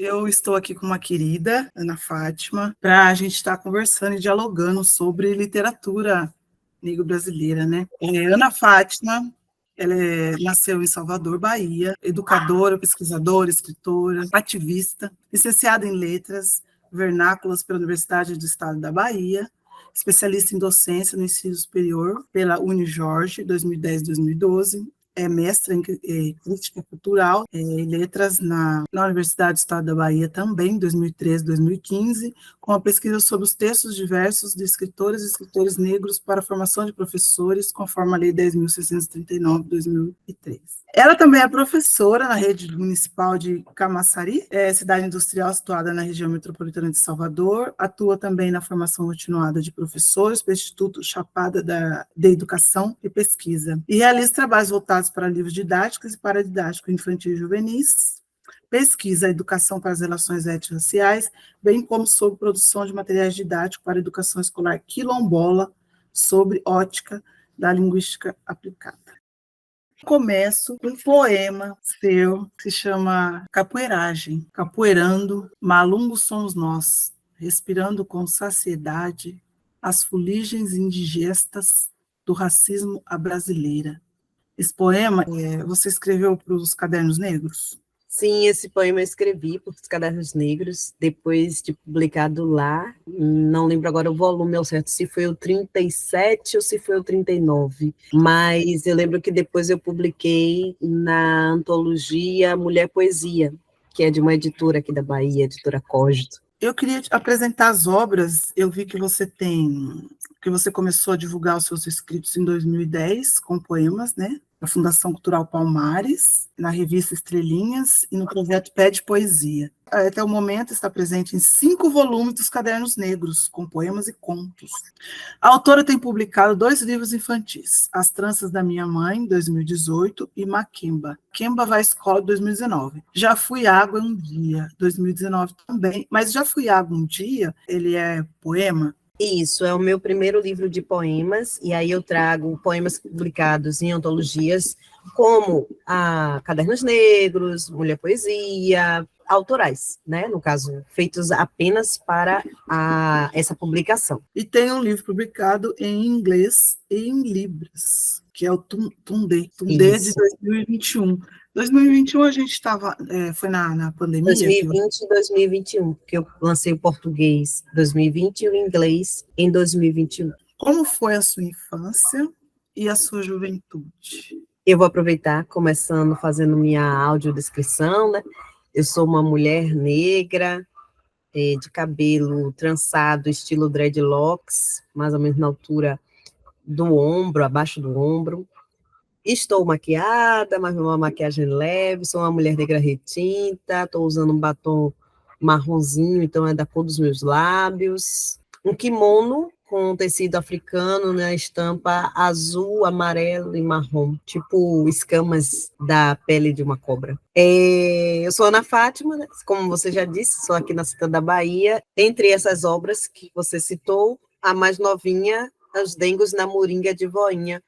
Eu estou aqui com uma querida, Ana Fátima, para a gente estar conversando e dialogando sobre literatura negro-brasileira, né? Ana Fátima, nasceu em Salvador, Bahia, educadora, pesquisadora, escritora, ativista, licenciada em letras vernáculas pela Universidade do Estado da Bahia, especialista em docência no ensino superior pela Unijorge, 2010-2012, é mestra em crítica cultural e letras na Universidade do Estado da Bahia também, 2013-2015, com a pesquisa sobre os textos diversos de escritores e escritores negros para a formação de professores, conforme a Lei 10.639, de 2003. Ela também é professora na rede municipal de Camaçari, cidade industrial situada na região metropolitana de Salvador, atua também na formação continuada de professores pelo Instituto Chapada de Educação e Pesquisa, e realiza trabalhos voltados para livros didáticos e para didático infantil e juvenis, pesquisa a educação para as relações étnico-raciais, bem como sobre produção de materiais didáticos para a educação escolar quilombola, sobre ótica da linguística aplicada. Começo com um poema seu que se chama Capoeiragem. Capoeirando, malungos somos nós, respirando com saciedade as fuligens indigestas do racismo à brasileira. Esse poema você escreveu para os Cadernos Negros? Sim, esse poema eu escrevi para os Cadernos Negros, depois de publicado lá, não lembro agora o volume ao certo, se foi o 37 ou se foi o 39, mas eu lembro que depois eu publiquei na antologia Mulher Poesia, que é de uma editora aqui da Bahia, editora Cogito. Eu queria te apresentar as obras. Eu vi que você começou a divulgar os seus escritos em 2010 com poemas, né? Na Fundação Cultural Palmares, na revista Estrelinhas e no projeto Pé de Poesia. Até o momento está presente em 5 volumes dos Cadernos Negros, com poemas e contos. A autora tem publicado 2 livros infantis, As Tranças da Minha Mãe, 2018, e Maquemba. Maquemba vai à escola, 2019. Já Fui Água um Dia, 2019 também, mas Já Fui Água um Dia, ele é poema? Isso, é o meu primeiro livro de poemas, e aí eu trago poemas publicados em antologias como a Cadernos Negros, Mulher Poesia, autorais, né? No caso, feitos apenas para essa publicação. E tem um livro publicado em inglês e em Libras, que é o Tundê de 2021. 2021 a gente estava, foi na pandemia? 2020 e 2021, porque eu lancei o português em 2020 e o inglês em 2021. Como foi a sua infância e a sua juventude? Eu vou aproveitar, começando fazendo minha audiodescrição, né? Eu sou uma mulher negra, de cabelo trançado, estilo dreadlocks, mais ou menos na altura do ombro, abaixo do ombro. Estou maquiada, mas uma maquiagem leve, sou uma mulher negra retinta, estou usando um batom marronzinho, então é da cor dos meus lábios. Um kimono com tecido africano na estampa azul, amarelo e marrom, tipo escamas da pele de uma cobra. Eu sou Ana Fátima, né? Como você já disse, sou aqui na cidade da Bahia. Entre essas obras que você citou, a mais novinha, Os Dengos na Moringa de Voinha,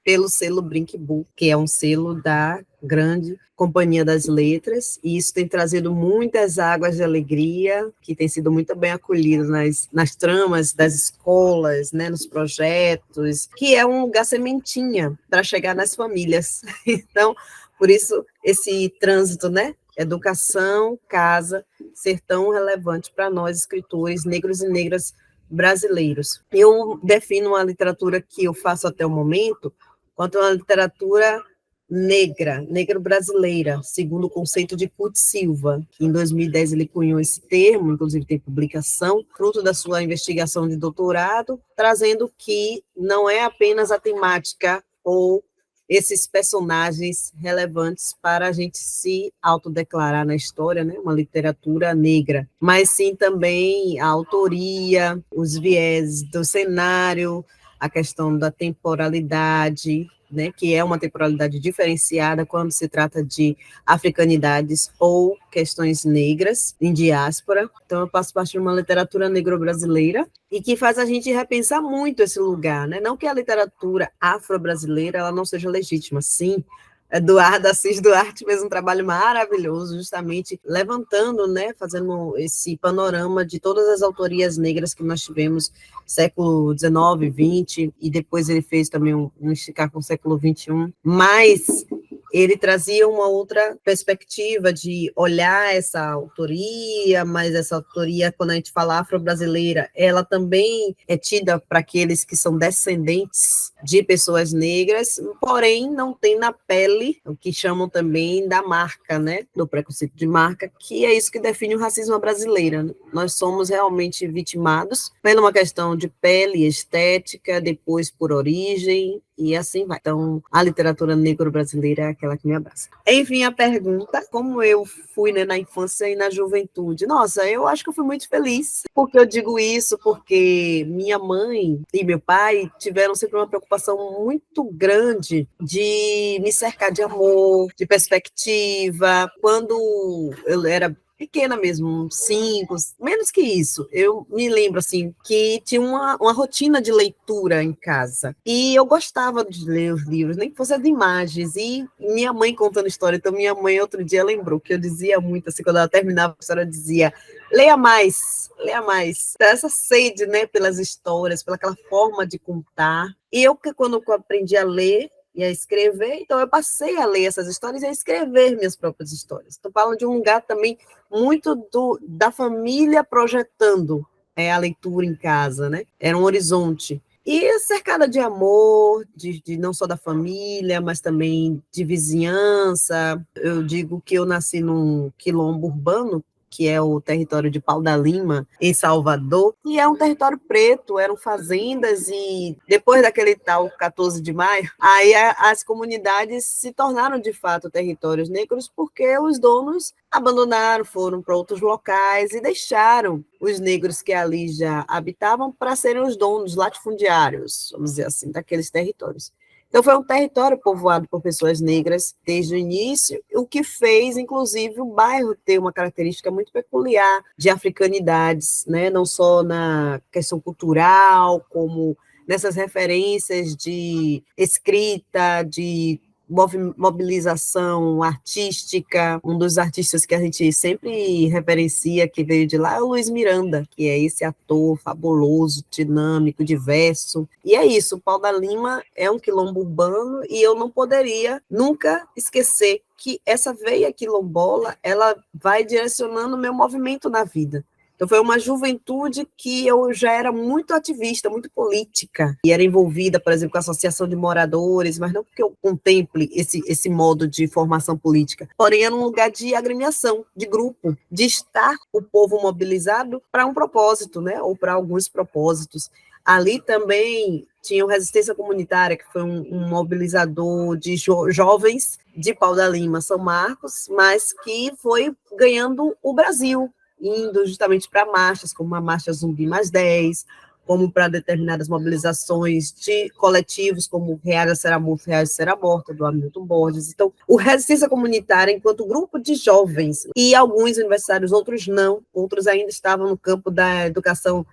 pelo selo Brinque Bull, que é um selo da grande Companhia das Letras, e isso tem trazido muitas águas de alegria, que tem sido muito bem acolhido nas tramas das escolas, né, nos projetos, que é um lugar sementinha para chegar nas famílias. Então, por isso, esse trânsito, né, educação, casa, ser tão relevante para nós, escritores negros e negras brasileiros. Eu defino a literatura que eu faço até o momento quanto uma literatura negra, negro-brasileira, segundo o conceito de Kurt Silva, que em 2010 ele cunhou esse termo, inclusive tem publicação, fruto da sua investigação de doutorado, trazendo que não é apenas a temática ou esses personagens relevantes para a gente se autodeclarar na história, né, uma literatura negra, mas sim também a autoria, os viés do cenário, a questão da temporalidade, né, que é uma temporalidade diferenciada quando se trata de africanidades ou questões negras em diáspora. Então, eu faço parte de uma literatura negro-brasileira e que faz a gente repensar muito esse lugar, né? Não que a literatura afro-brasileira ela não seja legítima, sim, Eduardo Assis Duarte fez um trabalho maravilhoso, justamente levantando, né, fazendo esse panorama de todas as autorias negras que nós tivemos século XIX, XX, e depois ele fez também um esticar com o século XXI, mas ele trazia uma outra perspectiva de olhar essa autoria, mas essa autoria, quando a gente fala afro-brasileira, ela também é tida para aqueles que são descendentes de pessoas negras, porém não tem na pele o que chamam também da marca, né, do preconceito de marca, que é isso que define o racismo brasileiro, né? Nós somos realmente vitimados por uma questão de pele, estética, depois por origem, e assim vai. Então, a literatura negro-brasileira é aquela que me abraça. Enfim, a pergunta, como eu fui, né, na infância e na juventude? Nossa, eu acho que eu fui muito feliz. Por que eu digo isso? Porque minha mãe e meu pai tiveram sempre uma preocupação muito grande de me cercar de amor, de perspectiva. Quando eu era pequena mesmo, uns 5, menos que isso. Eu me lembro, assim, que tinha uma rotina de leitura em casa. E eu gostava de ler os livros, nem que fosse de imagens. E minha mãe contando história. Então, minha mãe, outro dia, lembrou que eu dizia muito, assim, quando ela terminava a história, dizia: leia mais, leia mais. Essa sede, né, pelas histórias, pela aquela forma de contar. E eu, quando eu aprendi a ler, e a escrever, então eu passei a ler essas histórias e a escrever minhas próprias histórias. Estou falando de um lugar também muito da família projetando a leitura em casa, né? Era um horizonte. E cercada de amor, de não só da família, mas também de vizinhança. Eu digo que eu nasci num quilombo urbano, que é o território de Pau da Lima, em Salvador, e é um território preto, eram fazendas, e depois daquele tal 14 de maio, aí as comunidades se tornaram, de fato, territórios negros, porque os donos abandonaram, foram para outros locais e deixaram os negros que ali já habitavam para serem os donos latifundiários, vamos dizer assim, daqueles territórios. Então, foi um território povoado por pessoas negras desde o início, o que fez, inclusive, o bairro ter uma característica muito peculiar de africanidades, né? Não só na questão cultural, como nessas referências de escrita, de mobilização artística. Um dos artistas que a gente sempre referencia, que veio de lá, é o Luiz Miranda, que é esse ator fabuloso, dinâmico, diverso. E é isso, o Pau da Lima é um quilombo urbano, e eu não poderia nunca esquecer que essa veia quilombola, ela vai direcionando o meu movimento na vida. Então, foi uma juventude que eu já era muito ativista, muito política, e era envolvida, por exemplo, com a associação de moradores, mas não porque eu contemple esse modo de formação política, porém era um lugar de agremiação, de grupo, de estar o povo mobilizado para um propósito, né, ou para alguns propósitos. Ali também tinha o Resistência Comunitária, que foi um mobilizador de jovens de Pau da Lima, São Marcos, mas que foi ganhando o Brasil, indo justamente para marchas, como a Marcha Zumbi mais 10, como para determinadas mobilizações de coletivos, como Reais Será Morto, Reais Será Morta, do Hamilton Borges. Então, o Resistência Comunitária, enquanto grupo de jovens, e alguns universitários, outros não, outros ainda estavam no campo da educação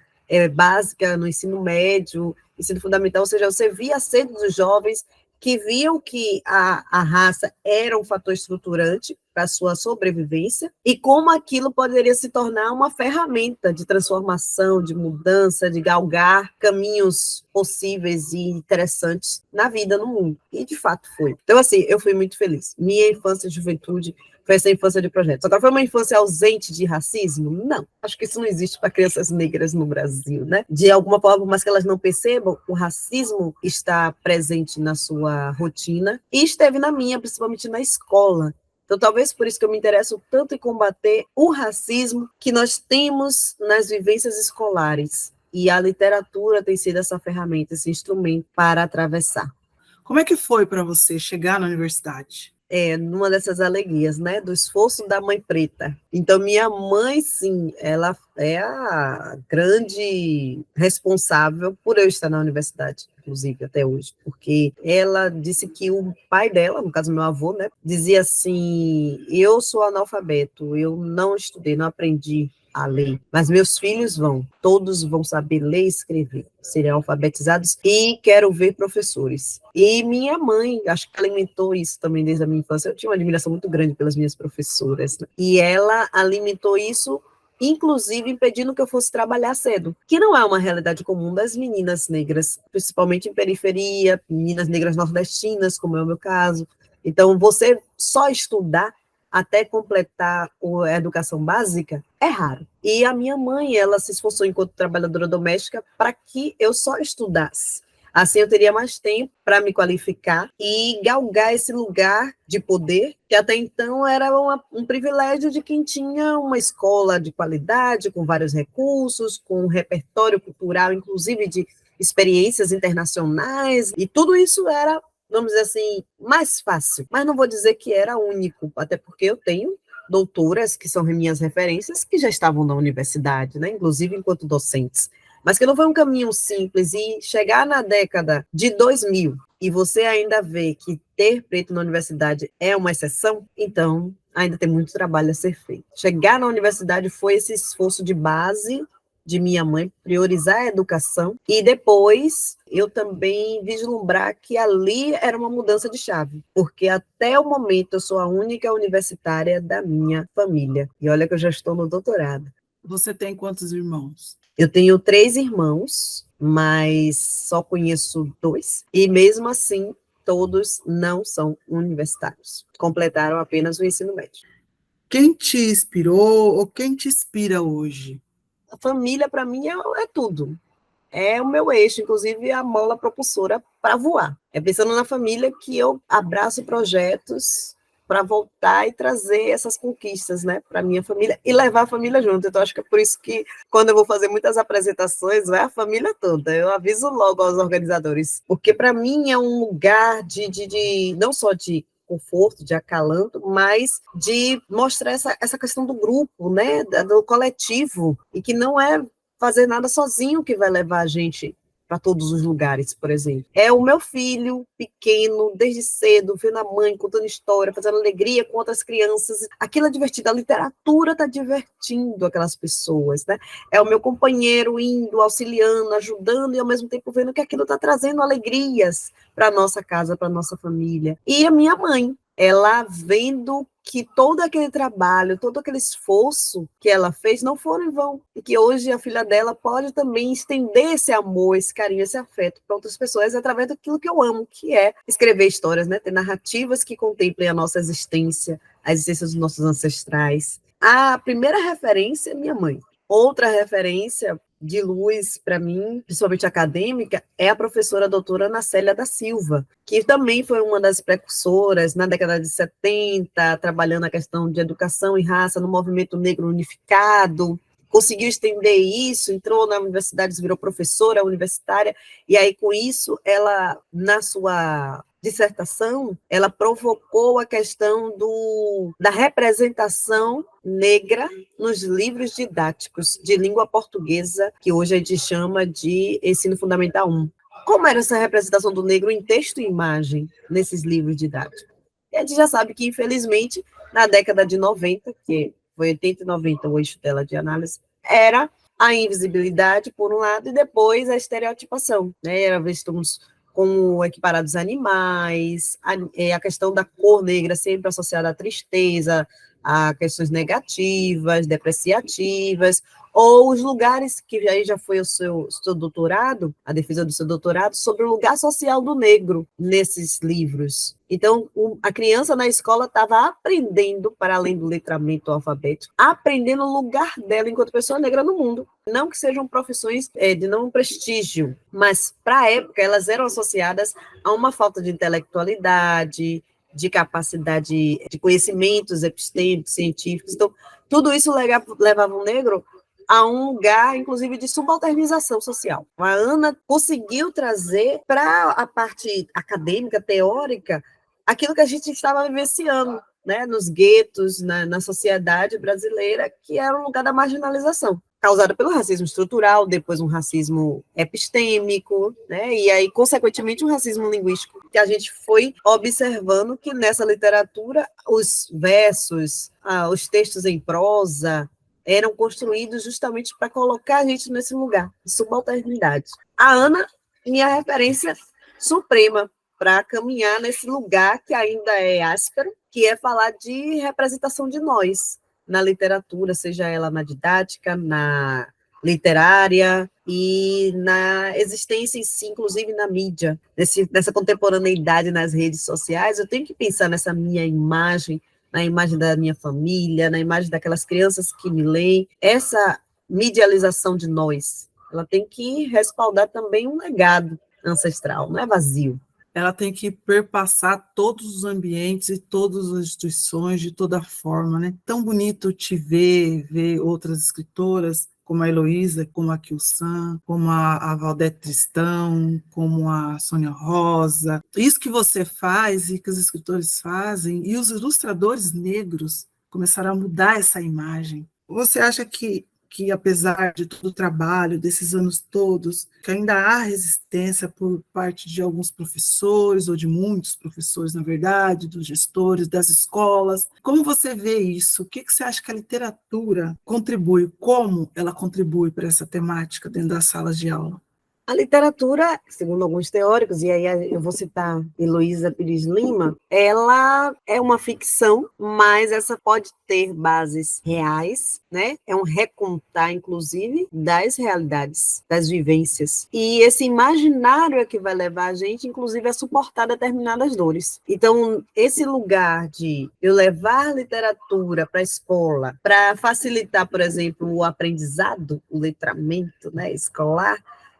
básica, no ensino médio, ensino fundamental, ou seja, você via a sede dos jovens que viam que a raça era um fator estruturante para a sua sobrevivência, e como aquilo poderia se tornar uma ferramenta de transformação, de mudança, de galgar caminhos possíveis e interessantes na vida, no mundo. E, de fato, foi. Então, assim, eu fui muito feliz. Minha infância e juventude foi essa infância de projetos. Agora, foi uma infância ausente de racismo? Não. Acho que isso não existe para crianças negras no Brasil, né? De alguma forma, mas que elas não percebam, o racismo está presente na sua rotina e esteve na minha, principalmente na escola. Então, talvez por isso que eu me interesso tanto em combater o racismo que nós temos nas vivências escolares. E a literatura tem sido essa ferramenta, esse instrumento para atravessar. Como é que foi para você chegar na universidade? Numa dessas alegrias, né, do esforço da mãe preta. Então, minha mãe, sim, ela é a grande responsável por eu estar na universidade, inclusive, até hoje, porque ela disse que o pai dela, no caso, meu avô, né, dizia assim: eu sou analfabeto, eu não estudei, não aprendi a ler, mas meus filhos vão, todos vão saber ler e escrever, serão alfabetizados e quero ver professores. E minha mãe, acho que alimentou isso também desde a minha infância, eu tinha uma admiração muito grande pelas minhas professoras, né? E ela alimentou isso, inclusive impedindo que eu fosse trabalhar cedo, que não é uma realidade comum das meninas negras, principalmente em periferia, meninas negras nordestinas, como é o meu caso. Então, você só estudar até completar a educação básica é raro. E a minha mãe, ela se esforçou enquanto trabalhadora doméstica para que eu só estudasse. Assim eu teria mais tempo para me qualificar e galgar esse lugar de poder, que até então era um privilégio de quem tinha uma escola de qualidade, com vários recursos, com um repertório cultural, inclusive de experiências internacionais, e tudo isso era, vamos dizer assim, mais fácil. Mas não vou dizer que era único, até porque eu tenho doutoras, que são minhas referências, que já estavam na universidade, né, inclusive enquanto docentes. Mas que não foi um caminho simples, e chegar na década de 2000 e você ainda vê que ter preto na universidade é uma exceção, então ainda tem muito trabalho a ser feito. Chegar na universidade foi esse esforço de base de minha mãe, priorizar a educação, e depois eu também vislumbrar que ali era uma mudança de chave, porque até o momento eu sou a única universitária da minha família, e olha que eu já estou no doutorado. Você tem quantos irmãos? Eu tenho 3 irmãos, mas só conheço 2, e mesmo assim, todos não são universitários. Completaram apenas o ensino médio. Quem te inspirou ou quem te inspira hoje? A família, para mim, é tudo. É o meu eixo, inclusive a mola propulsora para voar. É pensando na família que eu abraço projetos para voltar e trazer essas conquistas, né, para minha família e levar a família junto. Então, acho que é por isso que, quando eu vou fazer muitas apresentações, vai a família toda. Eu aviso logo aos organizadores, porque para mim é um lugar de não só de conforto, de acalanto, mas de mostrar essa questão do grupo, né, do coletivo, e que não é fazer nada sozinho que vai levar a gente para todos os lugares, por exemplo. É o meu filho pequeno, desde cedo, vendo a mãe contando história, fazendo alegria com outras crianças. Aquilo é divertido, a literatura está divertindo aquelas pessoas, né? É o meu companheiro indo, auxiliando, ajudando, e ao mesmo tempo vendo que aquilo está trazendo alegrias para a nossa casa, para a nossa família. E a minha mãe, ela vendo que todo aquele trabalho, todo aquele esforço que ela fez não foram em vão, e que hoje a filha dela pode também estender esse amor, esse carinho, esse afeto para outras pessoas através daquilo que eu amo, que é escrever histórias, né? Ter narrativas que contemplem a nossa existência, a existência dos nossos ancestrais. A primeira referência é minha mãe. Outra referência de luz para mim, principalmente acadêmica, é a professora doutora Ana Célia da Silva, que também foi uma das precursoras na década de 70, trabalhando a questão de educação e raça no movimento negro unificado, conseguiu estender isso, entrou na universidade, virou professora universitária, e aí com isso ela, na sua dissertação, ela provocou a questão da representação negra nos livros didáticos de língua portuguesa, que hoje a gente chama de Ensino Fundamental 1. Como era essa representação do negro em texto e imagem nesses livros didáticos? E a gente já sabe que, infelizmente, na década de 90, que foi 80 e 90 o eixo dela de análise, era a invisibilidade, por um lado, e depois a estereotipação, né? Era vistos como equiparados a animais, a questão da cor negra sempre associada à tristeza, a questões negativas, depreciativas, ou os lugares, que aí já foi o seu doutorado, a defesa do seu doutorado, sobre o lugar social do negro nesses livros. Então, a criança na escola estava aprendendo, para além do letramento alfabético, aprendendo o lugar dela enquanto pessoa negra no mundo. Não que sejam profissões de não prestígio, mas, para a época, elas eram associadas a uma falta de intelectualidade, de capacidade de conhecimentos epistêmicos, científicos. Então, tudo isso levava o negro a um lugar, inclusive, de subalternização social. A Ana conseguiu trazer para a parte acadêmica, teórica, aquilo que a gente estava vivenciando, né, nos guetos, na sociedade brasileira, que era um lugar da marginalização, causada pelo racismo estrutural, depois um racismo epistêmico, né, e aí, consequentemente, um racismo linguístico, que a gente foi observando que nessa literatura, os versos, os textos em prosa, eram construídos justamente para colocar a gente nesse lugar de subalternidade. A Ana, minha referência suprema para caminhar nesse lugar que ainda é áspero, que é falar de representação de nós na literatura, seja ela na didática, na literária e na existência em si, inclusive na mídia, nessa contemporaneidade nas redes sociais. Eu tenho que pensar nessa minha imagem, na imagem da minha família, na imagem daquelas crianças que me leem. Essa medialização de nós, ela tem que respaldar também um legado ancestral, não é vazio. Ela tem que perpassar todos os ambientes e todas as instituições de toda forma, né? Tão bonito te ver outras escritoras, como a Heloísa, como a Kilsan, como a Valdete Tristão, como a Sônia Rosa. Isso que você faz e que os escritores fazem, e os ilustradores negros começaram a mudar essa imagem. Você acha que apesar de todo o trabalho desses anos todos, que ainda há resistência por parte de alguns professores, ou de muitos professores, na verdade, dos gestores, das escolas? Como você vê isso? O que você acha que a literatura contribui? Como ela contribui para essa temática dentro das salas de aula? A literatura, segundo alguns teóricos, e aí eu vou citar Heloísa Pires Lima, ela é uma ficção, mas essa pode ter bases reais, né? É um recontar, inclusive, das realidades, das vivências. E esse imaginário é que vai levar a gente, inclusive, a suportar determinadas dores. Então, esse lugar de eu levar a literatura para a escola, para facilitar, por exemplo, o aprendizado, o letramento, né, escolar,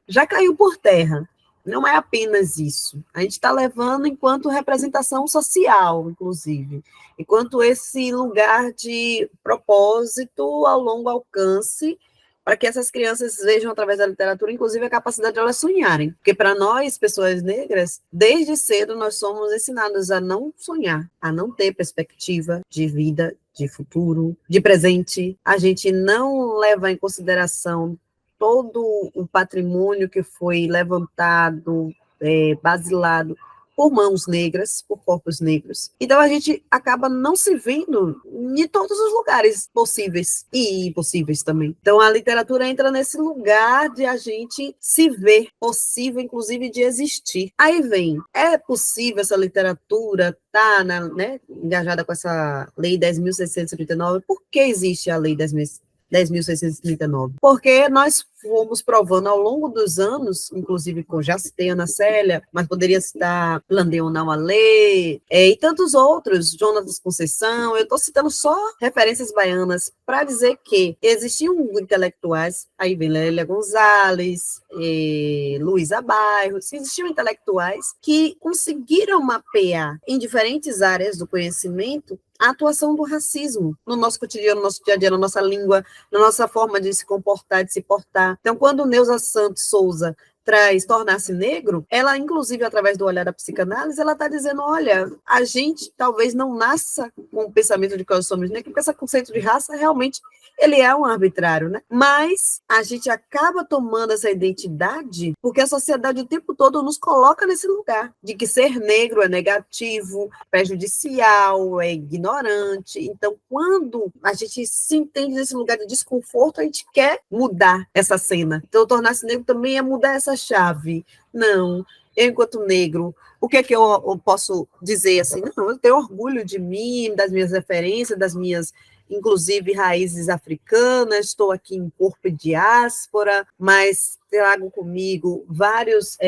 já caiu por terra. Não é apenas isso. A gente está levando enquanto representação social, inclusive, enquanto esse lugar de propósito ao longo alcance, para que essas crianças vejam através da literatura, inclusive, a capacidade de elas sonharem. Porque para nós, pessoas negras, desde cedo nós somos ensinados a não sonhar, a não ter perspectiva de vida, de futuro, de presente. A gente não leva em consideração todo o patrimônio que foi levantado, basilado por mãos negras, por corpos negros. Então, a gente acaba não se vendo em todos os lugares possíveis e impossíveis também. Então, a literatura entra nesse lugar de a gente se ver possível, inclusive, de existir. Aí vem, é possível essa literatura estar, né, engajada com essa Lei 10.639? Por que existe a Lei 10.639? Porque nós fomos provando ao longo dos anos, inclusive com já citei Ana Célia, mas poderia citar Landeu Naualê, e tantos outros, Jonas Conceição. Eu estou citando só referências baianas para dizer que existiam intelectuais, aí vem Lélia Gonzalez, Luísa Bairros, existiam intelectuais que conseguiram mapear em diferentes áreas do conhecimento a atuação do racismo no nosso cotidiano, no nosso dia a dia, na nossa língua, na nossa forma de se comportar, de se portar. Então, quando Neuza Santos Souza traz Tornar-se Negro, ela, inclusive, através do olhar da psicanálise, ela está dizendo, olha, a gente talvez não nasça com o pensamento de que nós somos negros, porque esse conceito de raça, realmente, ele é um arbitrário, né? Mas a gente acaba tomando essa identidade porque a sociedade o tempo todo nos coloca nesse lugar de que ser negro é negativo, prejudicial, é ignorante. Então, quando a gente se entende nesse lugar de desconforto, a gente quer mudar essa cena. Então, Tornar-se Negro também é mudar essa chave. Não, eu, enquanto negro, o que é que eu posso dizer assim? Não, eu tenho orgulho de mim, das minhas referências, das minhas, inclusive, raízes africanas, estou aqui em corpo e diáspora, mas trago comigo vários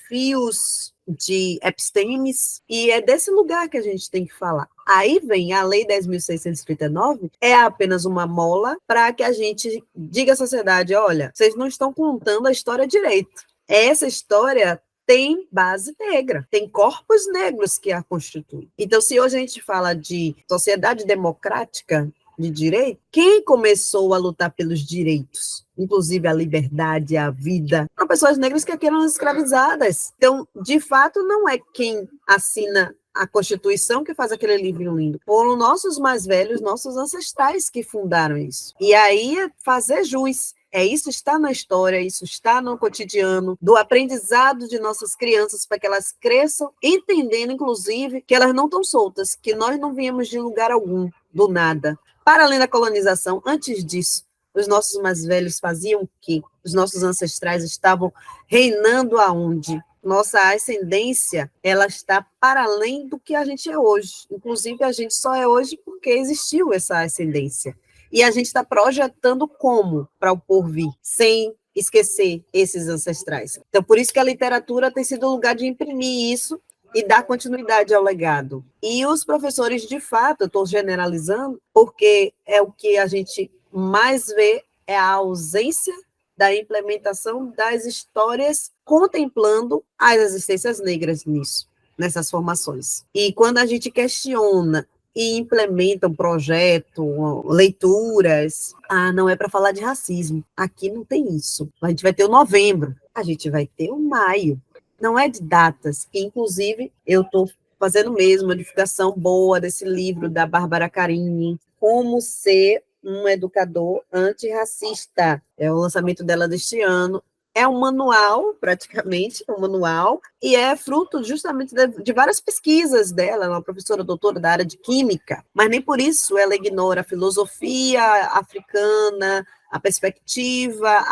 fios de epistemes, e é desse lugar que a gente tem que falar. Aí vem a Lei 10.639, é apenas uma mola para que a gente diga à sociedade, olha, vocês não estão contando a história direito. Essa história tem base negra, tem corpos negros que a constituem. Então, se hoje a gente fala de sociedade democrática de direito, quem começou a lutar pelos direitos, inclusive a liberdade, a vida, são pessoas negras que eram escravizadas. Então, de fato, não é quem assina a Constituição que faz aquele livro lindo. Foram nossos mais velhos, nossos ancestrais que fundaram isso. E aí é fazer jus Isso está na história, isso está no cotidiano, do aprendizado de nossas crianças, para que elas cresçam entendendo, inclusive, que elas não estão soltas, que nós não viemos de lugar algum, do nada. Para além da colonização, antes disso, os nossos mais velhos faziam o quê? Os nossos ancestrais estavam reinando aonde? Nossa ascendência, ela está para além do que a gente é hoje. Inclusive, a gente só é hoje porque existiu essa ascendência. E a gente está projetando como para o porvir, sem esquecer esses ancestrais. Então, por isso que a literatura tem sido o lugar de imprimir isso e dar continuidade ao legado. E os professores, de fato, eu estou generalizando, porque é o que a gente mais vê, é a ausência da implementação das histórias contemplando as existências negras nisso, nessas formações. E quando a gente questiona e implementa um projeto, leituras, não é para falar de racismo, aqui não tem isso. A gente vai ter o novembro, a gente vai ter o maio, não é de datas, que inclusive eu estou fazendo mesmo uma divulgação boa desse livro da Bárbara Carini, Como Ser um Educador Antirracista. É o lançamento dela deste ano. É um manual, praticamente, um manual, e é fruto justamente de várias pesquisas dela. Ela é uma professora doutora da área de química, mas nem por isso ela ignora a filosofia africana, a perspectiva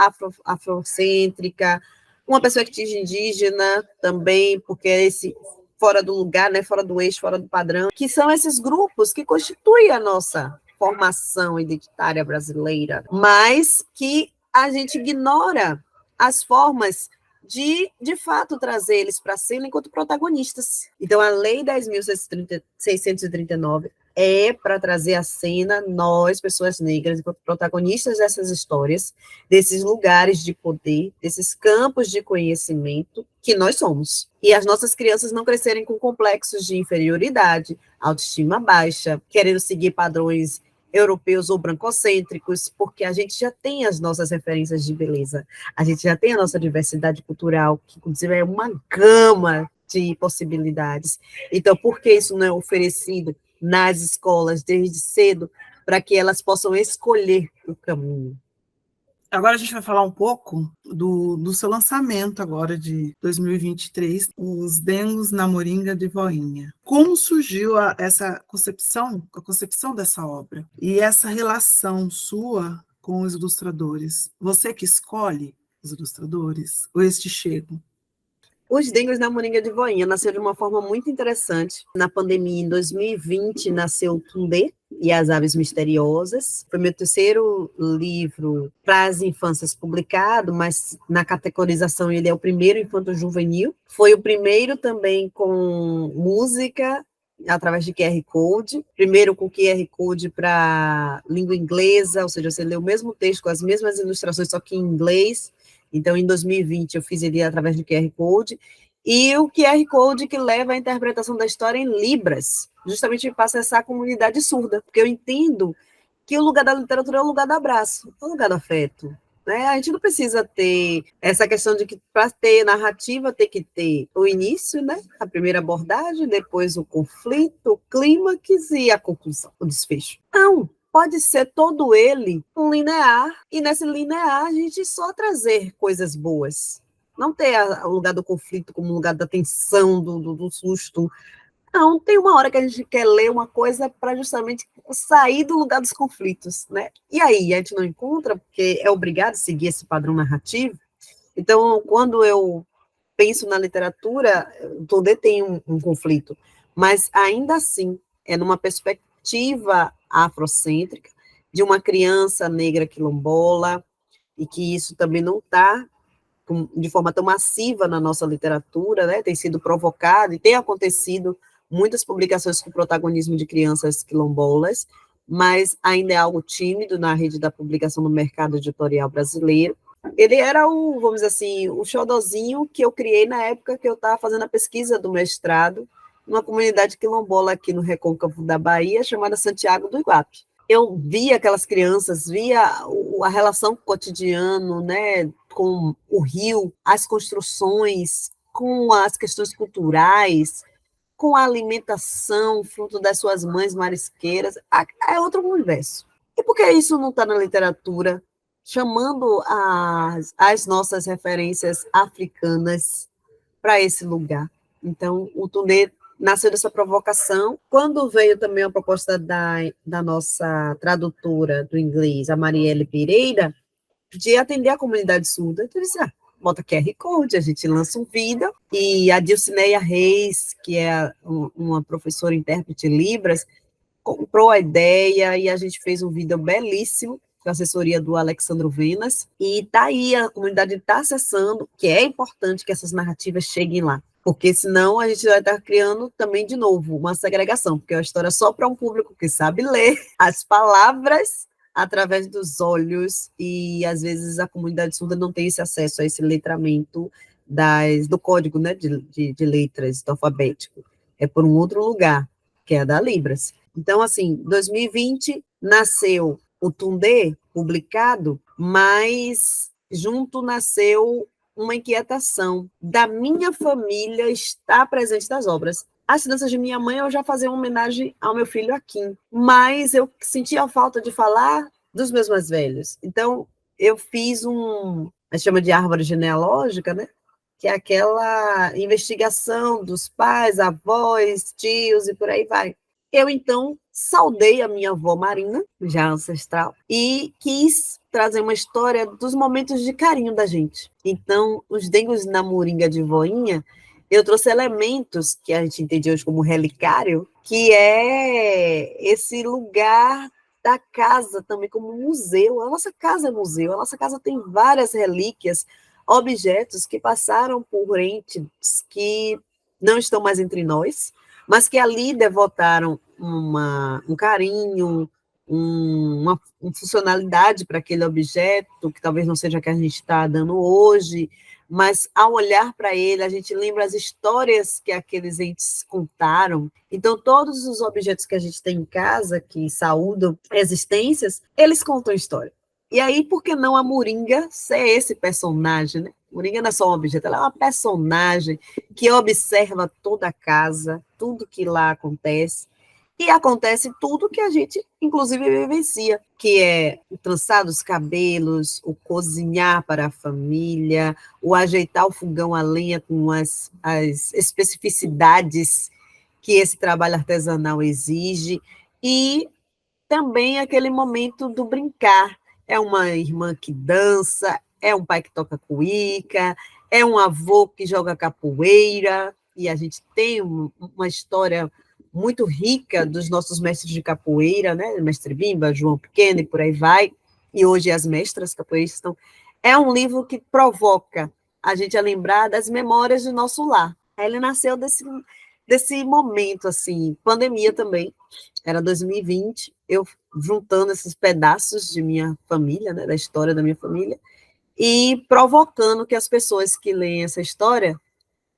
afrocêntrica, uma perspectiva indígena também, porque é esse fora do lugar, né, fora do eixo, fora do padrão, que são esses grupos que constituem a nossa formação identitária brasileira, mas que a gente ignora as formas de fato, trazer eles para a cena enquanto protagonistas. Então, a Lei 10.639 é para trazer à cena nós, pessoas negras, enquanto protagonistas dessas histórias, desses lugares de poder, desses campos de conhecimento que nós somos. E as nossas crianças não crescerem com complexos de inferioridade, autoestima baixa, querendo seguir padrões europeus ou brancocêntricos, porque a gente já tem as nossas referências de beleza, a gente já tem a nossa diversidade cultural, que inclusive é uma gama de possibilidades. Então, por que isso não é oferecido nas escolas desde cedo, para que elas possam escolher o caminho? Agora a gente vai falar um pouco do seu lançamento agora de 2023, Os Dengos na Moringa de Voinha. Como surgiu essa concepção, a concepção dessa obra? E essa relação sua com os ilustradores? Você que escolhe os ilustradores? Ou eles te chegam? Os Dengos na Moringa de Voinha nasceram de uma forma muito interessante. Na pandemia, em 2020, nasceu o Tundê e as Aves Misteriosas. Foi meu terceiro livro para as infâncias publicado, mas na categorização ele é o primeiro infanto-juvenil. Foi o primeiro também com música, através de QR Code. Primeiro com QR Code para língua inglesa, ou seja, você lê o mesmo texto com as mesmas ilustrações, só que em inglês. Então, em 2020, eu fiz ele através do QR Code, e o QR Code que leva a interpretação da história em Libras, justamente para acessar a comunidade surda, porque eu entendo que o lugar da literatura é o lugar do abraço, é o lugar do afeto. Né? A gente não precisa ter essa questão de que, para ter narrativa, tem que ter o início, né? A primeira abordagem, depois o conflito, o clímax e a conclusão, o desfecho. Não! Pode ser todo ele um linear, e nesse linear a gente só trazer coisas boas. Não ter o lugar do conflito como lugar da tensão, do susto. Não, tem uma hora que a gente quer ler uma coisa para justamente sair do lugar dos conflitos, né? E aí, a gente não encontra, porque é obrigado a seguir esse padrão narrativo. Então, quando eu penso na literatura, todo tem um conflito, mas ainda assim, é numa perspectiva afrocêntrica, de uma criança negra quilombola, e que isso também não está de forma tão massiva na nossa literatura, né? Tem sido provocado e tem acontecido muitas publicações com protagonismo de crianças quilombolas, mas ainda é algo tímido na rede da publicação no mercado editorial brasileiro. Ele era vamos dizer assim, o xodozinho que eu criei na época que eu estava fazendo a pesquisa do mestrado, numa comunidade quilombola aqui no recôncavo da Bahia, chamada Santiago do Iguape. Eu via aquelas crianças, via a relação cotidiana, né, com o rio, as construções, com as questões culturais, com a alimentação, fruto das suas mães marisqueiras, é outro universo. E por que isso não está na literatura, chamando as nossas referências africanas para esse lugar. Então, o Tundê nasceu dessa provocação. Quando veio também a proposta da nossa tradutora do inglês, a Marielle Pereira, de atender a comunidade surda, então eu disse, bota QR Code, a gente lança um vídeo, e a Dilcineia Reis, que é uma professora intérprete Libras, comprou a ideia e a gente fez um vídeo belíssimo, com a assessoria do Alexandro Venas, e tá aí, a comunidade está acessando, que é importante que essas narrativas cheguem lá, porque senão a gente vai estar criando também, de novo, uma segregação, porque é uma história só para um público que sabe ler as palavras através dos olhos, e às vezes a comunidade surda não tem esse acesso a esse letramento do código, né, de letras, do alfabético. É por um outro lugar, que é a da Libras. Então, assim, 2020 nasceu o Tundê, publicado, mas junto nasceu uma inquietação da minha família estar presente nas obras. As finanças de minha mãe, eu já fazia uma homenagem ao meu filho Akin, mas eu sentia a falta de falar dos meus mais velhos. Então, eu fiz a gente chama de árvore genealógica, né? Que é aquela investigação dos pais, avós, tios e por aí vai. Eu, então, saudei a minha avó Marina, já ancestral, e quis trazer uma história dos momentos de carinho da gente. Então, os Dengos na Moringa de Voinha, eu trouxe elementos que a gente entende hoje como relicário, que é esse lugar da casa também como museu. A nossa casa é museu, a nossa casa tem várias relíquias, objetos que passaram por entes que não estão mais entre nós, mas que ali devotaram um carinho, uma funcionalidade para aquele objeto, que talvez não seja a que a gente está dando hoje, mas ao olhar para ele, a gente lembra as histórias que aqueles entes contaram. Então, todos os objetos que a gente tem em casa, que saúdam existências, eles contam história. E aí, por que não a Moringa ser esse personagem, né? Moringa não é só um objeto, ela é uma personagem que observa toda a casa, tudo que lá acontece, e acontece tudo que a gente, inclusive, vivencia, que é o trançar dos cabelos, o cozinhar para a família, o ajeitar o fogão a lenha com as especificidades que esse trabalho artesanal exige, e também aquele momento do brincar. É uma irmã que dança, é um pai que toca cuíca, é um avô que joga capoeira, e a gente tem uma história muito rica dos nossos mestres de capoeira, né? Mestre Bimba, João Pequeno e por aí vai, e hoje as mestras capoeiristas estão. É um livro que provoca a gente a lembrar das memórias do nosso lar. Ele nasceu desse momento, assim, pandemia também, era 2020, eu juntando esses pedaços de minha família, né, da história da minha família, e provocando que as pessoas que leem essa história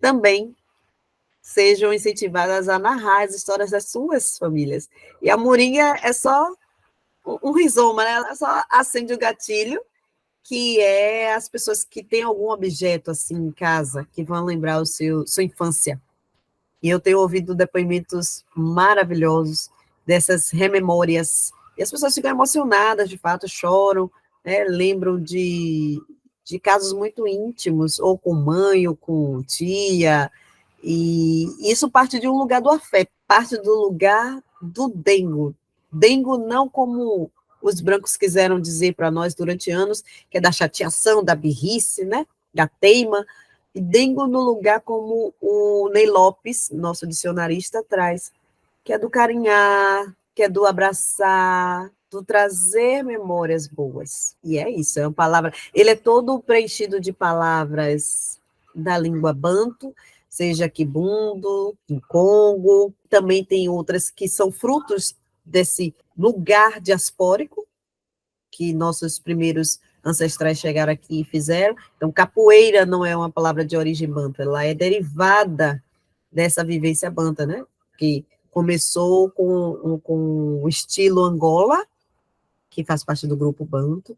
também sejam incentivadas a narrar as histórias das suas famílias. E a Moringa é só um rizoma, né? Ela só acende o gatilho, que é as pessoas que têm algum objeto assim em casa, que vão lembrar sua infância. E eu tenho ouvido depoimentos maravilhosos dessas rememórias. E as pessoas ficam emocionadas, de fato, choram, né? Lembram de casos muito íntimos, ou com mãe, ou com tia, e isso parte de um lugar do afeto, parte do lugar do dengo. Dengo não como os brancos quiseram dizer para nós durante anos, que é da chateação, da birrice, né? Da teima, e dengo no lugar como o Ney Lopes, nosso dicionarista, traz, que é do carinhar, que é do abraçar, do trazer memórias boas. E é isso, é uma palavra. Ele é todo preenchido de palavras da língua banto, seja quibundo, congo, também tem outras que são frutos desse lugar diaspórico que nossos primeiros ancestrais chegaram aqui e fizeram. Então, capoeira não é uma palavra de origem banta, ela é derivada dessa vivência banta, né? Que começou com o estilo Angola, que faz parte do grupo banto,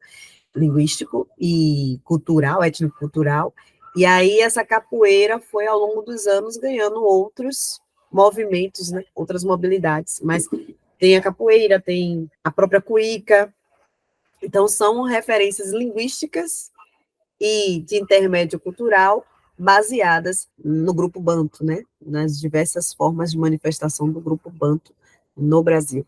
linguístico e cultural, étnico-cultural, e aí essa capoeira foi, ao longo dos anos, ganhando outros movimentos, né? Outras mobilidades, mas tem a capoeira, tem a própria cuíca, Então, são referências linguísticas e de intermédio cultural baseadas no grupo Banto, né? Nas diversas formas de manifestação do grupo Banto no Brasil.